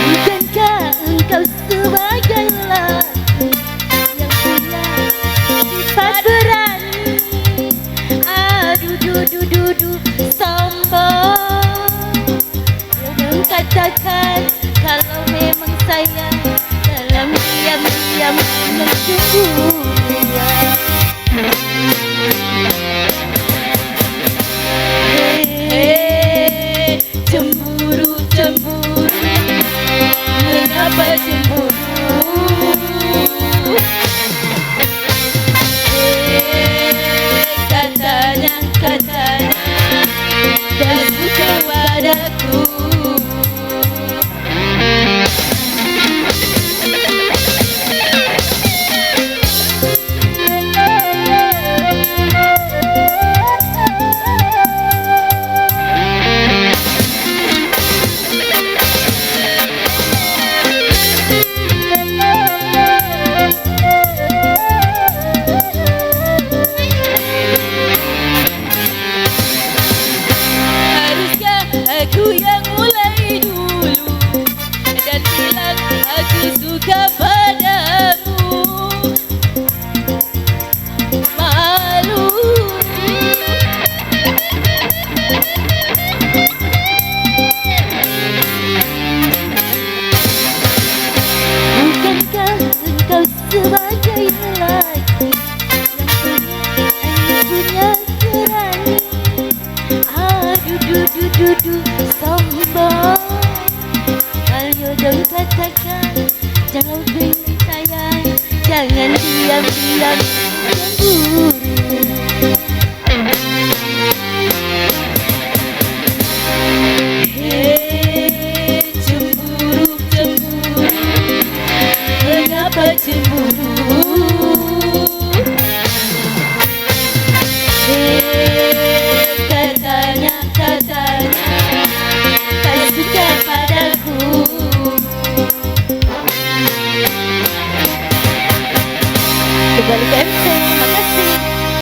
Bukankah engkau sebagai lelaki yang punya sifat berani? Aduh, sombong. Jangan katakan kalau memang sayang, dalam diam-diam mencemburu. Hei, cemburu, mengapa cemburu? Katanya, dah suka padaku. Aku yang mulai dulu dan bilang aku suka padamu. Malu bukankah engkau sebagai lelaki yang punya berani? Aduh, sombong. Ayo dong katakan, jangan beri sayang, jangan diam-diam cemburu. Hei, cemburu, mengapa cemburu? Katanya kau suka padaku. Kembali ke MC.